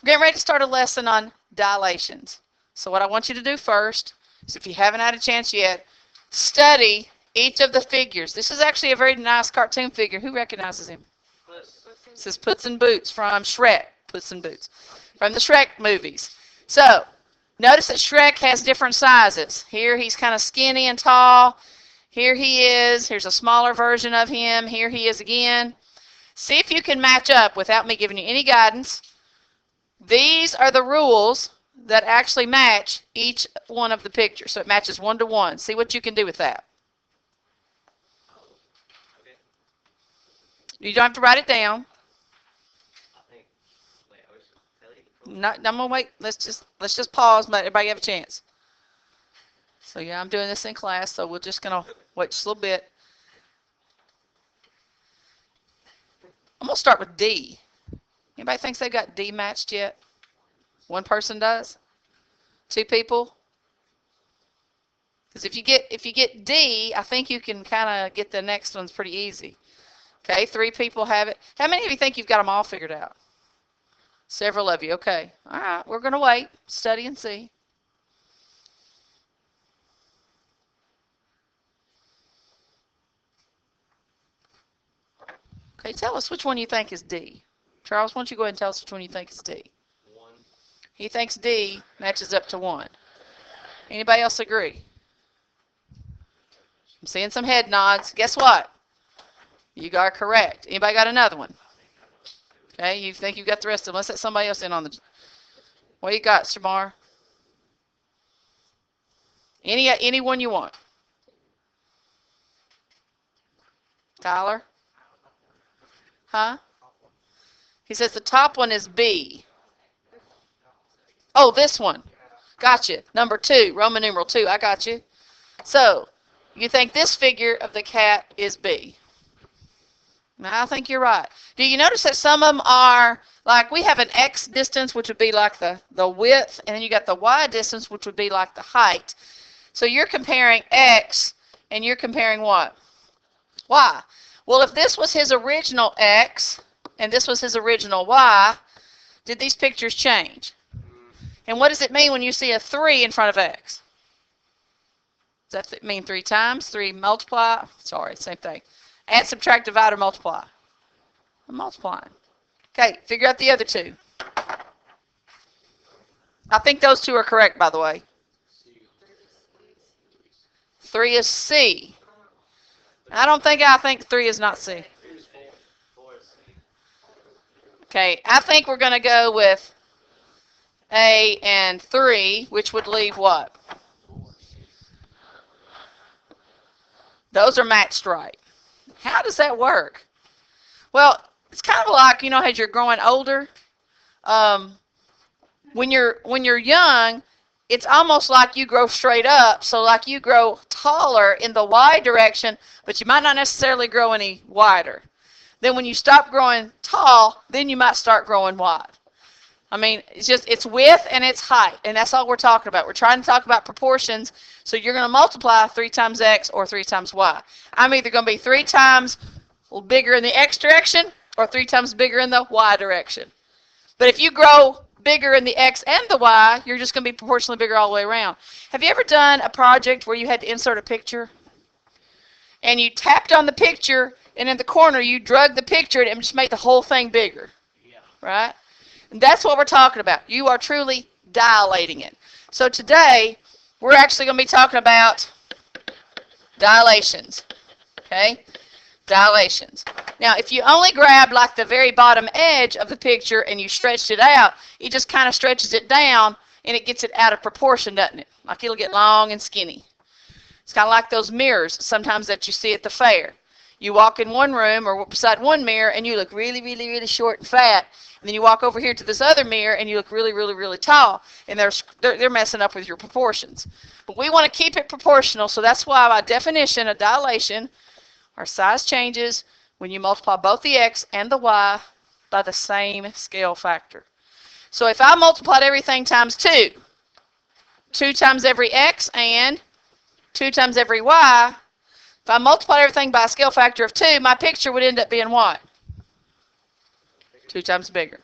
We're getting ready to start a lesson on dilations. So what I want you to do first is, if you haven't had a chance yet, study each of the figures. This is actually a very nice cartoon figure. Who recognizes him? This is Puss in Boots from Shrek. Puss in Boots. From the Shrek movies. So, notice that Shrek has different sizes. Here he's kind of skinny and tall. Here he is. Here's a smaller version of him. Here he is again. See if you can match up without me giving you any guidance. These are the rules that actually match each one of the pictures. So it matches 1 to 1. See what you can do with that. You don't have to write it down. I'm gonna wait. Let's just pause. Let everybody have a chance. So yeah, I'm doing this in class, so we're just gonna wait just a little bit. I'm gonna start with D. Anybody thinks they've got D matched yet? One person does. 2 people. Because if you get D, I think you can kind of get the next ones pretty easy. Okay, 3 people have it. How many of you think you've got them all figured out? Several of you. Okay. All right. We're going to wait, study, and see. Okay, tell us which one you think is D. Charles, why don't you go ahead and tell us which one you think is D? 1. He thinks D matches up to 1. Anybody else agree? I'm seeing some head nods. Guess what? You got correct. Anybody got another one? Okay, you think you've got the rest of them. Let's let somebody else in on the... What you got, Shamar? Any one you want. Tyler? Huh? He says the top one is B. Oh, this one. Gotcha. Number 2, Roman numeral 2. I got you. So, you think this figure of the cat is B. I think you're right. Do you notice that some of them are, like, we have an X distance, which would be like the width, and then you got the Y distance, which would be like the height. So you're comparing X, and you're comparing what? Y. Well, if this was his original X, and this was his original Y, did these pictures change? And what does it mean when you see a 3 in front of X? Does that mean 3 times? 3 multiply? Sorry, same thing. Add, subtract, divide, or multiply? I'm multiplying. Okay, figure out the other 2. I think those 2 are correct, by the way. 3 is C. I think 3 is not C. Okay, I think we're going to go with A and 3, which would leave what? Those are matched right. How does that work? Well, it's kind of like, as you're growing older, when you're young, it's almost like you grow straight up. So like you grow taller in the Y direction, but you might not necessarily grow any wider. Then when you stop growing tall, then you might start growing wide. I mean, it's width and it's height, and that's all we're talking about. We're trying to talk about proportions, so you're going to multiply 3 times X or 3 times Y. I'm either going to be 3 times bigger in the X direction or 3 times bigger in the Y direction. But if you grow bigger in the X and the Y, you're just going to be proportionally bigger all the way around. Have you ever done a project where you had to insert a picture? And you tapped on the picture, and in the corner you drug the picture, and it just made the whole thing bigger. Yeah. Right? And that's what we're talking about. You are truly dilating it. So today, we're actually going to be talking about dilations. Okay? Dilations. Now, if you only grab like the very bottom edge of the picture and you stretched it out, it just kind of stretches it down and it gets it out of proportion, doesn't it? Like it'll get long and skinny. It's kind of like those mirrors sometimes that you see at the fair. You walk in one room or beside one mirror and you look really, really, really short and fat. And then you walk over here to this other mirror and you look really, really, really tall. And they're messing up with your proportions. But we want to keep it proportional, so that's why by definition a dilation or size changes when you multiply both the X and the Y by the same scale factor. So if I multiplied everything times 2, 2 times every X and 2 times every Y, if I multiplied everything by a scale factor of 2, my picture would end up being what? 2 times bigger.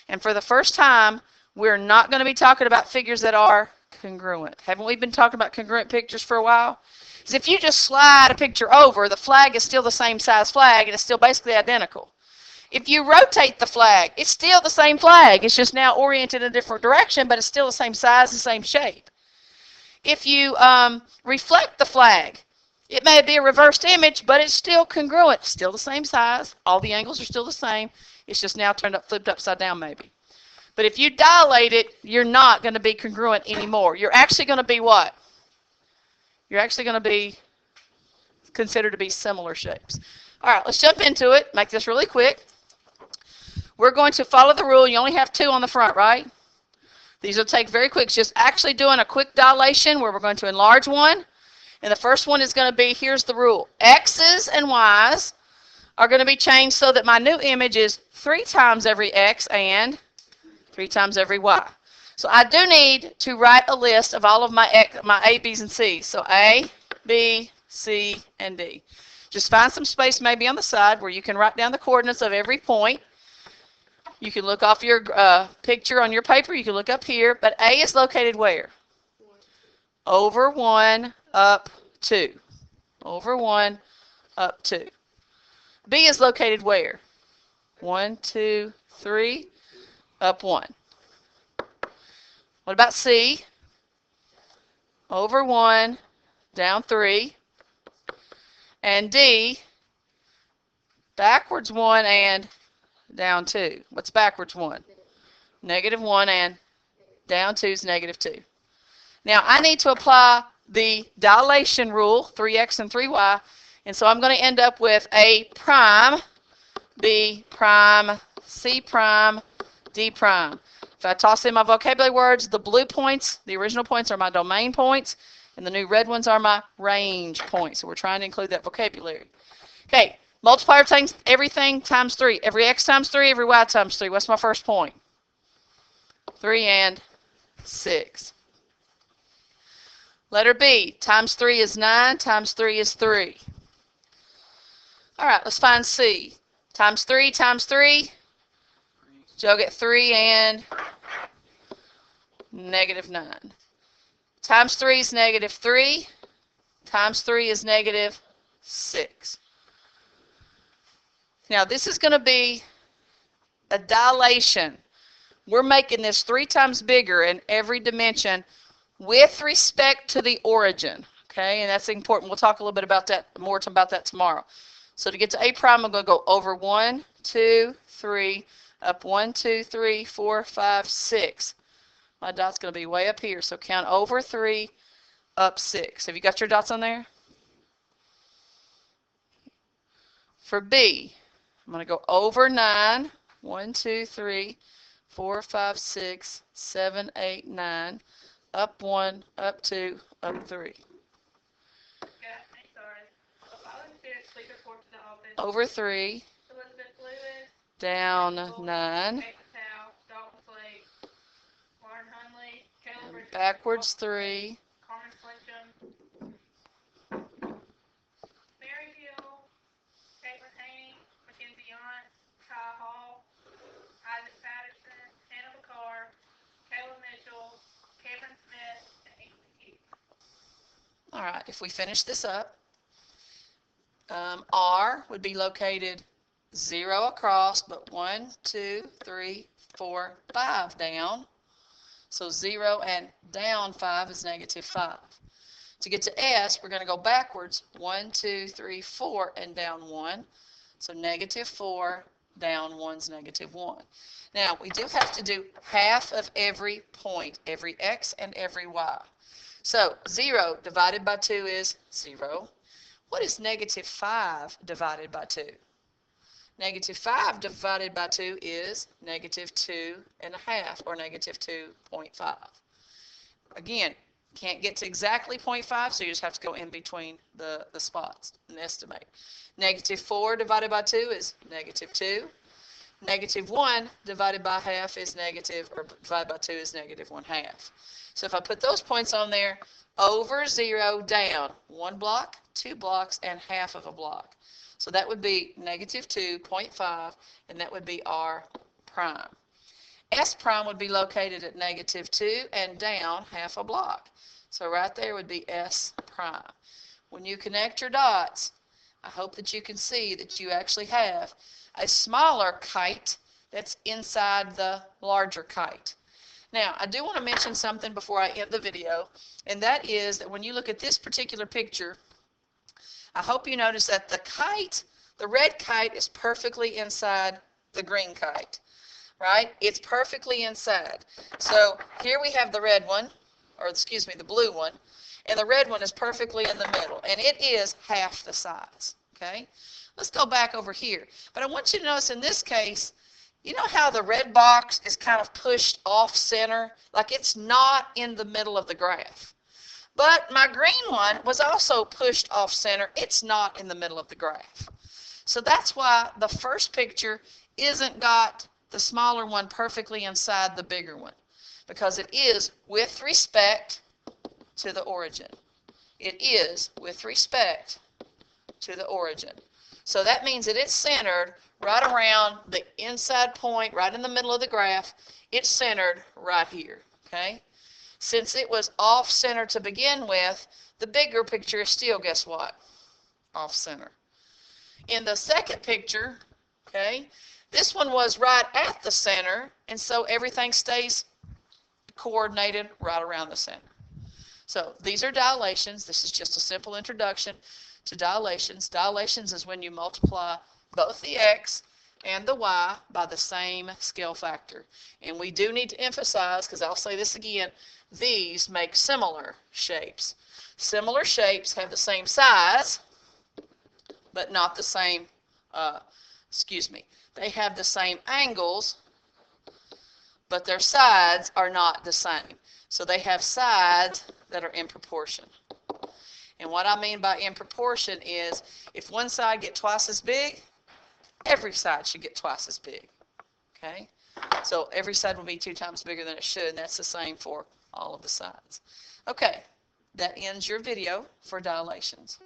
And for the first time, we're not going to be talking about figures that are congruent. Haven't we been talking about congruent pictures for a while? Because if you just slide a picture over, the flag is still the same size flag, and it's still basically identical. If you rotate the flag, it's still the same flag. It's just now oriented in a different direction, but it's still the same size, the same shape. If you reflect the flag, it may be a reversed image, but it's still congruent, still the same size. All the angles are still the same. It's just now turned up, flipped upside down maybe. But if you dilate it, you're not going to be congruent anymore. You're actually going to be what? You're actually going to be considered to be similar shapes. All right, let's jump into it. Make this really quick. We're going to follow the rule. You only have 2 on the front, right? These will take very quick. It's just actually doing a quick dilation where we're going to enlarge one. And the first one is going to be, here's the rule. X's and Y's are going to be changed so that my new image is 3 times every X and 3 times every Y. So I do need to write a list of all of my A, B's, and C's. So A, B, C, and D. Just find some space maybe on the side where you can write down the coordinates of every point. You can look off your picture on your paper. You can look up here. But A is located where? Over 1, up 2. Over 1, up 2. B is located where? 1, 2, 3, up 1. What about C? Over 1, down 3. And D, backwards 1 and down 2. What's backwards 1? Negative 1 and down 2 is negative 2. Now I need to apply the dilation rule, 3x and 3y, and so I'm going to end up with A prime, B prime, C prime, D prime. If I toss in my vocabulary words, the blue points, the original points, are my domain points, and the new red ones are my range points. So we're trying to include that vocabulary. Okay, multiplier times everything times 3. Every x times 3, every y times 3. What's my first point? 3 and 6. Letter B, times 3 is 9, times 3 is 3. All right, let's find C. Times 3 times 3. So I'll get 3 and negative 9. Times 3 is negative 3. Times 3 is negative 6. Now this is going to be a dilation. We're making this 3 times bigger in every dimension with respect to the origin. Okay, and that's important. We'll talk a little bit about that, more about that tomorrow. So to get to A prime, I'm going to go over 1, 2, 3, up 1, 2, 3, 4, 5, 6. My dot's going to be way up here. So count over 3, up 6. Have you got your dots on there? For B, I'm going to go over 9, 1, 2, 3, 4, 5, 6, 7, 8, 9, up 1, up 2, up 3. Over 3, down 9, backwards 3, all right, if we finish this up, R would be located 0 across, but 1, 2, 3, 4, 5 down. So 0 and down 5 is negative 5. To get to S, we're going to go backwards. 1, 2, 3, 4, and down 1. So negative 4, down 1 is negative 1. Now, we do have to do half of every point, every X and every Y. So 0 divided by 2 is 0. What is negative 5 divided by 2? Negative 5 divided by 2 is negative 2.5, or negative 2.5. Again, can't get to exactly 0.5, so you just have to go in between the spots and estimate. Negative 4 divided by 2 is negative 2. Negative 1 divided by half is negative, or divided by 2 is negative 1/2. So if I put those points on there, over 0, down 1 block, 2 blocks, and half of a block. So that would be negative 2.5, and that would be R prime. S prime would be located at -2 and down half a block. So right there would be S prime. When you connect your dots, I hope that you can see that you actually have a smaller kite that's inside the larger kite. Now, I do want to mention something before I end the video, and that is that when you look at this particular picture, I hope you notice that the kite, the red kite, is perfectly inside the green kite, right? It's perfectly inside. So here we have the red one, or excuse me, the blue one, and the red one is perfectly in the middle, and it is half the size, okay? Let's go back over here. But I want you to notice in this case, you know how the red box is kind of pushed off center, like it's not in the middle of the graph. But my green one was also pushed off center. It's not in the middle of the graph. So that's why the first picture isn't got the smaller one perfectly inside the bigger one, because it is with respect to the origin. It is with respect to the origin. So that means that it's centered right around the inside point, right in the middle of the graph. It's centered right here, okay? Since it was off center to begin with, the bigger picture is still, guess what? Off center. In the second picture, okay, this one was right at the center, and so everything stays coordinated right around the center. So these are dilations. This is just a simple introduction to dilations. Dilations is when you multiply both the x and the y by the same scale factor. And we do need to emphasize, because I'll say this again, these make similar shapes. Similar shapes have the same size, but not the same, they have the same angles, but their sides are not the same. So they have sides that are in proportion. And what I mean by in proportion is if one side gets twice as big, every side should get twice as big. Okay? So every side will be 2 times bigger than it should, and that's the same for all of the sides. Okay, that ends your video for dilations.